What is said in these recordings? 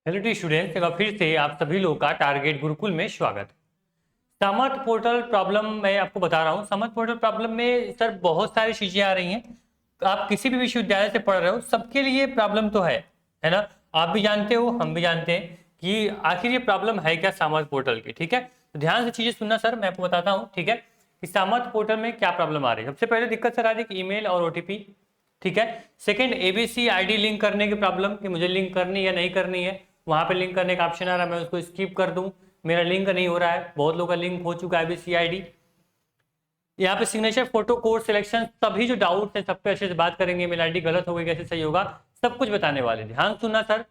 Hello T students, एक बार फिर से आप सभी लोग का टारगेट गुरुकुल में स्वागत है। समर्थ पोर्टल प्रॉब्लम मैं आपको बता रहा हूँ। समर्थ पोर्टल प्रॉब्लम में सर बहुत सारी चीजें आ रही हैं। आप किसी भी विश्वविद्यालय से पढ़ रहे हो, सबके लिए प्रॉब्लम तो है ना। आप भी जानते हो, हम भी जानते हैं कि आखिर ये प्रॉब्लम है क्या समर्थ पोर्टल की। ठीक है, तो ध्यान से चीजें सुनना सर, मैं आपको बताता हूँ। ठीक है, कि समर्थ पोर्टल में क्या प्रॉब्लम आ रही है। सबसे पहले दिक्कत सर आ रही है कि ईमेल और ओटीपी। ठीक है, सेकंड एबीसी आईडी लिंक करने की प्रॉब्लम कि मुझे लिंक करनी या नहीं करनी है। वहां पे लिंक करने का ऑप्शन आ रहा है, मैं उसको स्किप कर दूं, मेरा लिंक नहीं हो रहा है। बहुत लोगों का लिंक हो चुका है एबीसी आईडी। यहाँ पे सिग्नेचर फोटो कोड सिलेक्शन, सभी जो डाउट है सब पे अच्छे से बात करेंगे। मेल आईडी गलत हो गई, कैसे सही होगा, सब कुछ बताने वाले। ध्यान सुनना सर,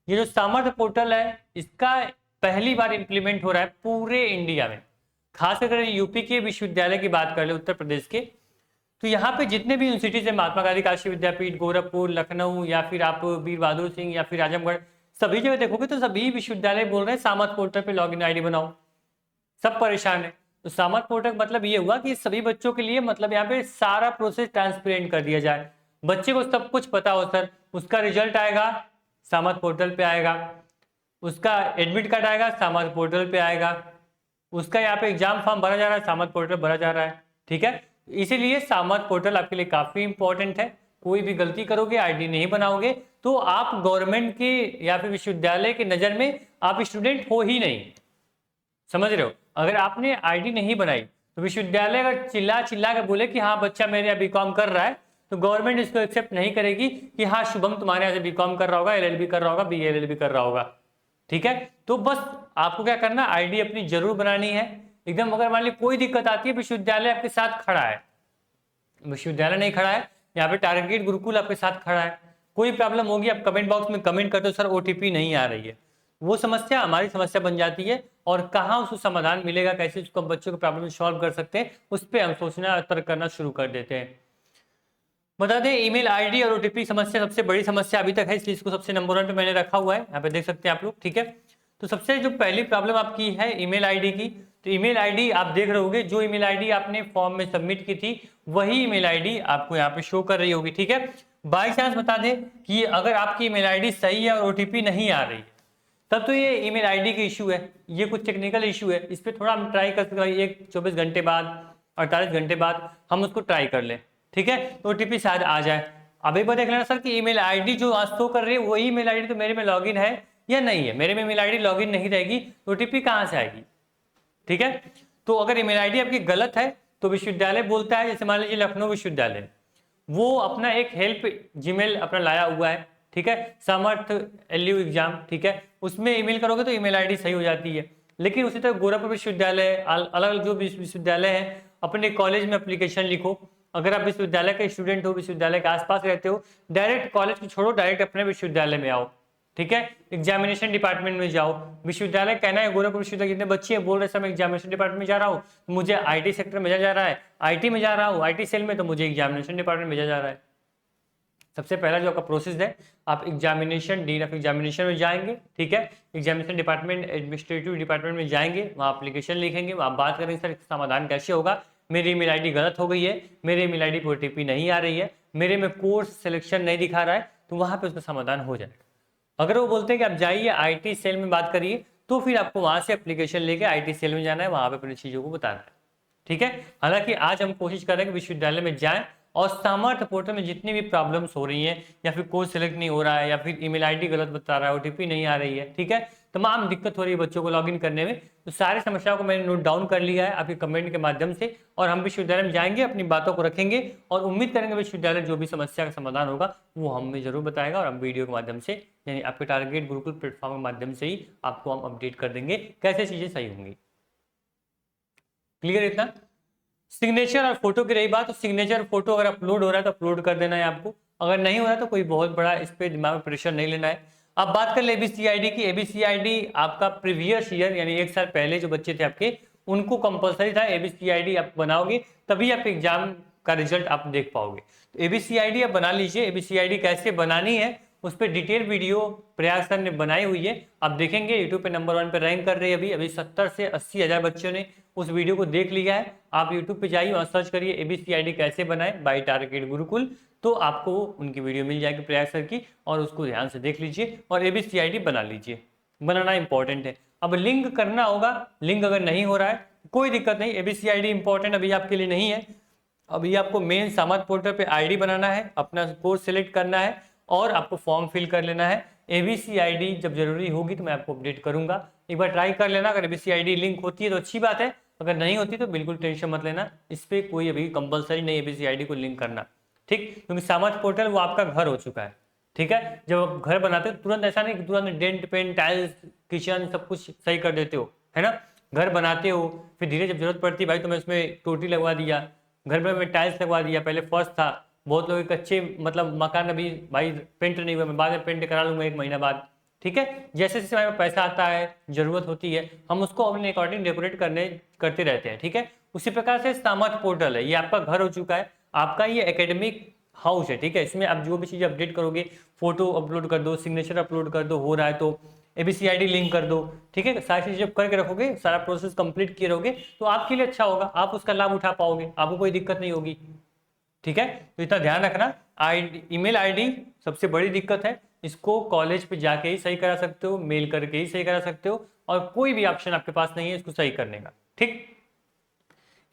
ये जो सामर्थ पोर्टल है इसका पहली बार इंप्लीमेंट हो रहा है पूरे इंडिया में। खास कर यूपी के विश्वविद्यालय की बात कर ले, उत्तर प्रदेश के, तो यहाँ पे जितने भी यूनिवर्सिटीज है, महात्मा गांधी काशी विद्यापीठ, गोरखपुर, लखनऊ, या फिर आप वीर बहादुर सिंह, या फिर आजमगढ़, सभी जगह देखोगे तो सभी विश्वविद्यालय बोल रहे हैं सामर्थ पोर्टल पे लॉगिन आईडी बनाओ। सब परेशान है। तो सामर्थ पोर्टल मतलब ये हुआ कि सभी बच्चों के लिए, मतलब यहाँ पे सारा प्रोसेस ट्रांसपेरेंट कर दिया जाए। बच्चे को सब कुछ पता हो सर। उसका रिजल्ट आएगा सामर्थ पोर्टल पे आएगा, उसका एडमिट कार्ड आएगा सामर्थ पोर्टल पे आएगा, उसका यहाँ पे एग्जाम फॉर्म भरा जा रहा है सामर्थ पोर्टल भरा जा रहा है। ठीक है, इसीलिए सामर्थ पोर्टल आपके लिए काफी इंपॉर्टेंट है। कोई भी गलती करोगे, आईडी नहीं बनाओगे, तो आप गवर्नमेंट के या फिर विश्वविद्यालय की नजर में आप स्टूडेंट हो ही नहीं। समझ रहे हो। अगर आपने आईडी नहीं बनाई तो विश्वविद्यालय अगर चिल्ला चिल्ला के बोले कि हाँ बच्चा मेरे बीकॉम कर रहा है, तो गवर्नमेंट इसको एक्सेप्ट नहीं करेगी कि हाँ शुभम तुम्हारे यहाँ से बीकॉम कर रहा होगा, एलएलबी कर रहा होगा, बीएलएलबी कर रहा होगा। ठीक है, तो बस आपको क्या करना, आईडी अपनी जरूर बनानी है एकदम। अगर मान ली कोई दिक्कत आती है, विश्वविद्यालय आपके साथ खड़ा है, विश्वविद्यालय नहीं खड़ा है, यहाँ पे टारगेट गुरुकुल आपके साथ खड़ा है। कोई प्रॉब्लम होगी आप कमेंट बॉक्स में कमेंट करते हो, सर ओटीपी नहीं आ रही है, वो समस्या हमारी समस्या बन जाती है। और कहाँ उसको समाधान मिलेगा, कैसे उसको बच्चों के प्रॉब्लम सॉल्व कर सकते हैं, उस पर हम सोचना तर्क करना शुरू कर देते हैं। बता दें, ईमेल आईडी और ओटीपी समस्या सबसे बड़ी समस्या अभी तक है, इसलिए इसको सबसे नंबर 1 पे मैंने रखा हुआ है। यहाँ पे देख सकते हैं आप लोग। ठीक है, तो सबसे जो पहली प्रॉब्लम आपकी है ईमेल आईडी की, तो ईमेल आईडी आप देख रहे होगे, जो ईमेल आईडी आपने फॉर्म में सबमिट की थी वही ईमेल आईडी आपको यहाँ पे शो कर रही होगी। ठीक है, बाई चांस बता दें कि अगर आपकी ईमेल आईडी सही है और ओटीपी नहीं आ रही है, तब तो ये ईमेल आईडी की इशू है, ये कुछ टेक्निकल इशू है। इस पर थोड़ा हम ट्राई कर सकते हैं, एक 24 घंटे बाद, 48 घंटे बाद हम उसको ट्राई कर लें। ठीक है, तो ओटीपी शायद आ जाए। अभी बात देख लेना सर कि ईमेल आईडी जो आज शो कर रही है वही ईमेल आईडी तो मेरे में लॉगिन है या नहीं है। मेरे में ईमेल आईडी लॉगिन नहीं रहेगी तो ओटीपी कहाँ से आएगी। ठीक है, तो अगर ईमेल आईडी आपकी गलत है तो विश्वविद्यालय बोलता है, जैसे मान लीजिए लखनऊ विश्वविद्यालय, वो अपना एक हेल्प जीमेल अपना लाया हुआ है। ठीक है, समर्थ एलयू एग्जाम, ठीक है, उसमें ईमेल करोगे तो ईमेल आईडी सही हो जाती है। लेकिन उसी तरह गोरखपुर विश्वविद्यालय, अलग अलग जो विश्वविद्यालय है, अपने कॉलेज में एप्लीकेशन लिखो। अगर आप विश्वविद्यालय के स्टूडेंट हो, विश्वविद्यालय के आसपास रहते हो, डायरेक्ट कॉलेज को छोड़ो, डायरेक्ट अपने विश्वविद्यालय में आओ। ठीक है, एग्जामिनेशन डिपार्टमेंट में जाओ। विश्वविद्यालय कहना है, गोरखपुर विश्वविद्यालय जितने बच्चे बोल रहे सर मैं एग्जामिनेशन डिपार्टमेंट में जा रहा हूँ, मुझे आईटी सेक्टर में भेजा जा रहा है, आईटी में जा रहा हूँ, आईटी सेल में, तो मुझे एग्जामिनेशन डिपार्टमेंट में भेजा जा रहा है। सबसे पहला जो आपका प्रोसेस है, आप एग्जामिनेशन, डीन ऑफ एग्जामिनेशन में जाएंगे। ठीक है, एग्जामिनेशन डिपार्टमेंट, एडमिनिस्ट्रेटिव डिपार्टमेंट में जाएंगे, वहाँ एप्लीकेशन लिखेंगे, वहाँ बात करेंगे सर समाधान कैसे होगा, मेरी ईमेल आईडी गलत हो गई है, मेरे ईमेल आईडी पर ओटीपी नहीं आ रही है, मेरे में कोर्स सिलेक्शन नहीं दिखा रहा है, तो वहाँ पे उसका समाधान हो जाएगा। अगर वो बोलते हैं कि आप जाइए आईटी सेल में बात करिए, तो फिर आपको वहां से एप्लीकेशन लेके आईटी सेल में जाना है, वहां पे अपनी चीजों को बताना है। ठीक है, हालांकि आज हम कोशिश करेंगे विश्वविद्यालय में जाएं और सामर्थ पोर्टल में जितनी भी प्रॉब्लम्स हो रही हैं, या फिर कोर्स सेलेक्ट नहीं हो रहा है, या फिर ईमेल आईडी गलत बता रहा है, ओटीपी नहीं आ रही है, ठीक है, तमाम दिक्कत हो रही है बच्चों को लॉगिन करने में, तो सारी समस्याओं को मैंने नोट डाउन कर लिया है आपके कमेंट के माध्यम से। और हम विश्वविद्यालय में जाएंगे, अपनी बातों को रखेंगे और उम्मीद करेंगे विश्वविद्यालय जो भी समस्या का समाधान होगा वो हमें जरूर बताएगा, और हम वीडियो के माध्यम से, यानी आपके टारगेट गुरुकुल प्लेटफॉर्म के माध्यम से ही आपको हम अपडेट कर देंगे कैसे चीजें सही होंगी। क्लियर इतना। सिग्नेचर और फोटो की रही बात, तो सिग्नेचर फोटो अगर अपलोड हो रहा है तो अपलोड कर देना है आपको, अगर नहीं हो रहा है तो कोई बहुत बड़ा इस पे दिमाग में प्रेशर नहीं लेना है। अब बात कर ले एबीसी आईडी की। एबीसी आईडी आपका प्रीवियस ईयर यानी 1 साल पहले जो बच्चे थे आपके, उनको कंपलसरी था एबीसी आईडी आप बनाओगे तभी आप एग्जाम का रिजल्ट आप देख पाओगे। तो एबीसी आईडी आप बना लीजिए। एबीसी आईडी कैसे बनानी है उस पर डिटेल वीडियो प्रयास सर ने बनाई हुई है। आप देखेंगे यूट्यूब पे नंबर 1 पे रैंक कर रही है अभी 70 से 80 हज़ार बच्चों ने उस वीडियो को देख लिया है। आप यूट्यूब पे जाइए और सर्च करिए ABCID कैसे बनाए बाय टारगेट गुरुकुल, तो आपको उनकी वीडियो मिल जाएगी प्रयास सर की, और उसको ध्यान से देख लीजिए और ABCID बना लीजिए। बनाना इंपॉर्टेंट है। अब लिंक करना होगा, लिंक अगर नहीं हो रहा है कोई दिक्कत नहीं, ABCID इंपॉर्टेंट अभी आपके लिए नहीं है। अभी आपको मेन सामर्थ पोर्टल पे आईडी बनाना है, अपना कोर्स सिलेक्ट करना है और आपको फॉर्म फिल कर लेना है। ABCID जब जरूरी होगी तो मैं आपको अपडेट करूंगा, एक बार ट्राई कर लेना। अगर ABCID लिंक होती है तो अच्छी बात है, अगर नहीं होती तो बिल्कुल टेंशन मत लेना, इस पर कोई अभी कंपलसरी नहीं ABCID को लिंक करना, ठीक। क्योंकि सामर्थ पोर्टल वो आपका घर हो चुका है, ठीक है। जब आप घर बनाते हो तुरंत ऐसा नहीं कि तुरंत डेंट पेंट टाइल्स किचन सब कुछ सही कर देते हो, है ना। घर बनाते हो फिर धीरे जब जरूरत पड़ती है भाई तो मैं उसमें टोटी लगवा दिया, घर में मैं टाइल्स लगवा दिया, पहले फर्श था, बहुत लोग कच्चे मतलब मकान अभी भाई पेंट नहीं हुआ, मैं बाद में पेंट करा लूंगा 1 महीना बाद, ठीक है। जैसे जैसे हमारे पैसा आता है जरूरत होती है हम उसको अपने अकॉर्डिंग डेकोरेट करते रहते हैं, ठीक है। उसी प्रकार से सामर्थ पोर्टल है, ये आपका घर हो चुका है, आपका ये एकेडमिक हाउस है, ठीक है। इसमें आप जो भी चीज़ अपडेट करोगे, फोटो अपलोड कर दो, सिग्नेचर अपलोड कर दो, हो रहा है तो ABCID लिंक कर दो, ठीक है। सारी चीज़ जब करके रखोगे, सारा प्रोसेस कंप्लीट किए रहोगे तो आपके लिए अच्छा होगा, आप उसका लाभ उठा पाओगे, आपको कोई दिक्कत नहीं होगी, ठीक है। तो इतना ध्यान रखना। ईमेल आईडी सबसे बड़ी दिक्कत है, इसको कॉलेज पे जाके ही सही करा सकते हो, मेल करके ही सही करा सकते हो, और कोई भी ऑप्शन आपके पास नहीं है इसको सही करने का, ठीक।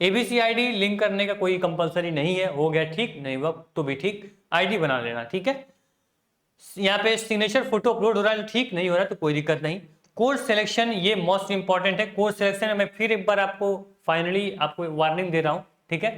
ABCID लिंक करने का कोई कंपलसरी नहीं है, हो गया ठीक, नहीं हुआ तो भी ठीक, आईडी बना लेना, ठीक है। यहाँ पे सिग्नेचर फोटो अपलोड हो रहा है ठीक, नहीं हो रहा है तो कोई दिक्कत नहीं। कोर्स सिलेक्शन ये मोस्ट इंपॉर्टेंट है। कोर्स सिलेक्शन में मैं फिर एक बार आपको फाइनली आपको वार्निंग दे रहा हूँ, ठीक है,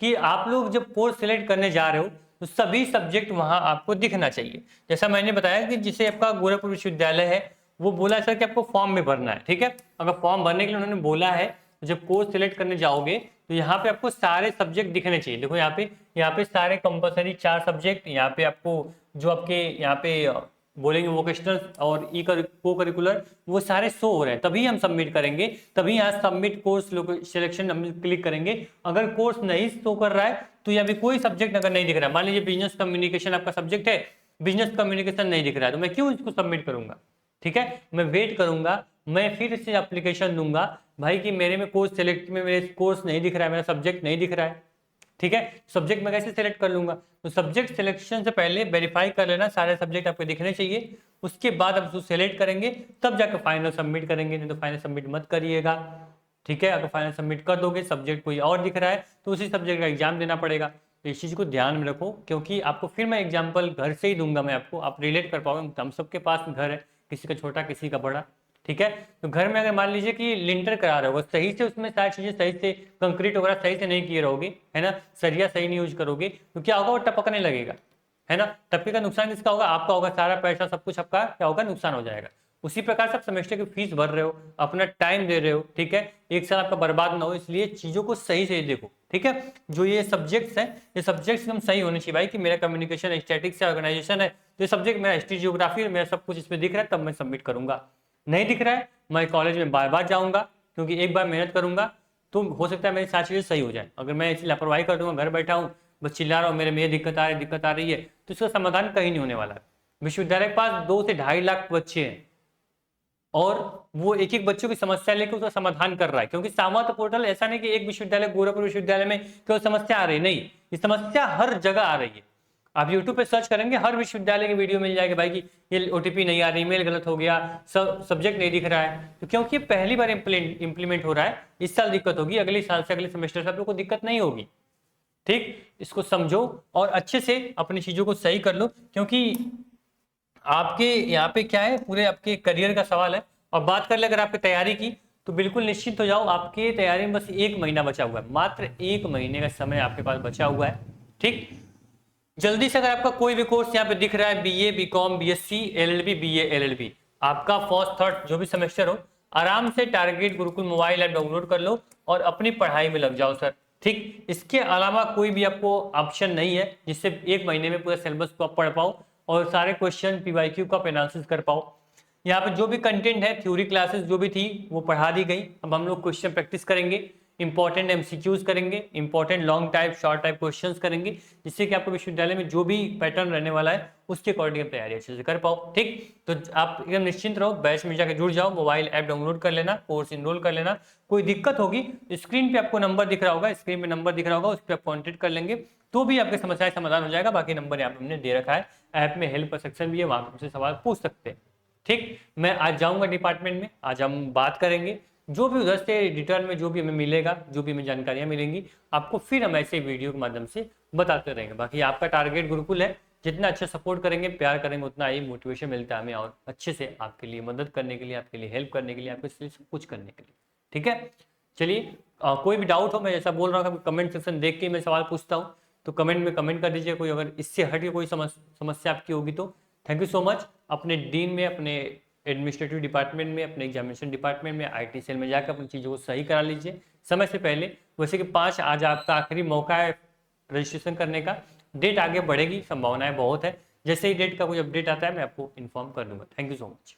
कि आप लोग जब कोर्स सिलेक्ट करने जा रहे हो तो सभी सब्जेक्ट वहां आपको दिखना चाहिए। जैसा मैंने बताया कि जिसे आपका गोरखपुर विश्वविद्यालय है वो बोला सर कि आपको फॉर्म में भरना है, ठीक है। अगर फॉर्म भरने के लिए उन्होंने बोला है तो जब कोर्स सिलेक्ट करने जाओगे तो यहाँ पे आपको सारे सब्जेक्ट दिखने चाहिए। देखो यहाँ पे सारे कंपलसरी 4 सब्जेक्ट, यहाँ पे आपको जो आपके यहाँ पे बोलेंगे वोकेशनल और को करिकुलर वो सारे शो हो रहे हैं, तभी हम सबमिट करेंगे, तभी यहाँ सबमिट कोर्स सिलेक्शन हम क्लिक करेंगे। अगर कोर्स नहीं शो कर रहा है तो यहाँ पे कोई सब्जेक्ट अगर नहीं दिख रहा है, मान लीजिए बिजनेस कम्युनिकेशन आपका सब्जेक्ट है, बिजनेस कम्युनिकेशन नहीं दिख रहा है तो मैं क्यों इसको सबमिट करूंगा, ठीक है। मैं वेट करूंगा, मैं फिर से एप्लीकेशन दूंगा भाई कि मेरे में कोर्स सिलेक्ट में मेरे कोर्स नहीं दिख रहा है, मेरा सब्जेक्ट नहीं दिख रहा है, ठीक है। सब्जेक्ट में कैसे सिलेक्ट कर लूंगा, तो सब्जेक्ट सिलेक्शन से पहले वेरीफाई कर लेना सारे सब्जेक्ट आपको दिखने चाहिए, उसके बाद आप उसको सिलेक्ट करेंगे तब जाकर फाइनल सबमिट करेंगे, नहीं तो फाइनल सबमिट मत करिएगा, ठीक है। अगर फाइनल सबमिट कर दोगे सब्जेक्ट कोई और दिख रहा है तो उसी सब्जेक्ट का एग्जाम देना पड़ेगा। तो इस चीज़ को ध्यान में रखो, क्योंकि आपको फिर मैं एग्जाम्पल घर से ही दूंगा मैं आपको, आप रिलेट कर पाओगे, हम सबके पास घर है, किसी का छोटा किसी का बड़ा, ठीक है। तो घर में अगर मान लीजिए कि लिंटर करा रहे हो सही से, उसमें सारी चीजें सही से कंक्रीट वगैरह सही से नहीं किए रहोगे, है ना, सरिया सही नहीं यूज करोगे तो क्या होगा, वो टपकने लगेगा, है ना। टपके का नुकसान किसका होगा, आपका होगा, सारा पैसा सब कुछ आपका क्या होगा, नुकसान हो जाएगा। उसी प्रकार से आप सेमेस्टर की फीस भर रहे हो, अपना टाइम दे रहे हो, ठीक है, एक साल आपका बर्बाद ना हो, इसलिए चीजों को सही से देखो, ठीक है। जो ये सब्जेक्ट्स हैं, ये सब्जेक्ट्स एकदम सही होने चाहिए भाई, कि मेरा कम्युनिकेशन स्टैटिक्स है, ऑर्गेनाइजेशन है, तो ये सब्जेक्ट मेरा हिस्ट्री जियोग्राफी है, मेरा सब कुछ इसमें दिख रहा है तब मैं सबमिट करूंगा। नहीं दिख रहा है मैं कॉलेज में बार बार जाऊंगा, क्योंकि एक बार मेहनत करूंगा तो हो सकता है मेरी सारी चीजें सही हो जाए। अगर मैं ऐसी लापरवाही कर दूंगा, घर बैठा हूँ बस चिल्ला रहा हूँ मेरे में ये दिक्कत आ रही है, तो इसका समाधान कहीं नहीं होने वाला है। विश्वविद्यालय के पास 2 से 2.5 लाख बच्चे हैं और वो एक एक बच्चों की समस्या लेकर उसका समाधान कर रहा है, क्योंकि सामर्थ पोर्टल ऐसा नहीं कि एक विश्वविद्यालय गोरखपुर विश्वविद्यालय में केवल समस्या आ रही, नहीं, ये समस्या हर जगह आ रही है। आप YouTube पे सर्च करेंगे हर विश्वविद्यालय की वीडियो मिल जाएगी भाई कि ये OTP नहीं आ रही, ईमेल गलत हो गया, सब्जेक्ट नहीं दिख रहा है, तो क्योंकि पहली बार इंप्लीमेंट हो रहा है, इस साल दिक्कत होगी, अगले साल से अगले सेमेस्टर से आप लोग को दिक्कत नहीं होगी, ठीक। इसको समझो और अच्छे से अपनी चीजों को सही कर लो, क्योंकि आपके यहाँ पे क्या है, पूरे आपके करियर का सवाल है। और बात कर ले अगर आपकी तैयारी की तो बिल्कुल निश्चित हो जाओ, आपके तैयारी में बस 1 महीना बचा हुआ है, मात्र 1 महीने का समय आपके पास बचा हुआ है, ठीक। जल्दी से अगर आपका कोई भी कोर्स यहाँ पे दिख रहा है, BA BCom BSc LLB BA LLB, आपका फर्स्ट थर्ड जो भी सेमेस्टर हो, आराम से target Gurukul mobile app download कर लो और अपनी पढ़ाई में लग जाओ सर, ठीक। इसके अलावा कोई भी आपको ऑप्शन नहीं है जिससे 1 महीने में पूरा सिलेबस को आप पढ़ पाओ और सारे क्वेश्चन PYQ का एनालिसिस कर पाओ। यहाँ पे जो भी कंटेंट है, थ्योरी क्लासेस जो भी थी वो पढ़ा दी गई, अब हम लोग क्वेश्चन प्रैक्टिस करेंगे। इंपॉर्टेंट एमसीक्यूज करेंगे, important long type short type questions करेंगे, जिससे कि आपको विश्वविद्यालय में जो भी पैटर्न रहने वाला है उसके अकॉर्डिंग आप तैयारी अच्छे से कर पाओ। ठीक, तो आप एकदम निश्चिंत रहो, बैच में जाकर जुड़ जाओ, मोबाइल ऐप डाउनलोड कर लेना, कोर्स इनरोल कर लेना। कोई दिक्कत होगी, स्क्रीन पे आपको नंबर दिख रहा होगा, स्क्रीन पे नंबर दिख रहा होगा, उस पर आप कॉन्टेक्ट कर लेंगे तो भी आपकी समस्या समाधान हो जाएगा। बाकी नंबर यहाँ पे हमने दे रखा है, ऐप में हेल्प सेक्शन भी है, वहां पे सवाल पूछ सकते हैं। ठीक, मैं आज जाऊंगा डिपार्टमेंट में, आज हम बात करेंगे जो भी उधर से रिटर्न में जो भी हमें मिलेगा, जो भी हमें जानकारियां मिलेंगी आपको फिर हम ऐसे वीडियो के माध्यम से बताते रहेंगे। बाकी आपका टारगेट गुरुकुल है, जितना अच्छा सपोर्ट करेंगे, प्यार करेंगे, उतना ही मोटिवेशन मिलता है हमें और अच्छे से आपके लिए मदद करने के लिए, आपके लिए हेल्प करने के लिए, आपके लिए सब कुछ करने के लिए। ठीक है, चलिए कोई भी डाउट हो, मैं जैसा बोल रहा हूँ कमेंट सेक्शन देख के मैं सवाल पूछता हूँ तो कमेंट में कमेंट कर दीजिए। कोई अगर इससे हट के कोई समस्या आपकी होगी तो थैंक यू सो मच। अपने डीन में, अपने एडमिनिस्ट्रेटिव डिपार्टमेंट में, अपने एग्जामिनेशन डिपार्टमेंट में, आईटी सेल में जाकर अपनी चीज़ों को सही करा लीजिए समय से पहले। वैसे कि 5 आज आपका आखिरी मौका है रजिस्ट्रेशन करने का, डेट आगे बढ़ेगी, संभावनाएं बहुत है। जैसे ही डेट का कोई अपडेट आता है मैं आपको इन्फॉर्म कर दूंगा। Thank you so much.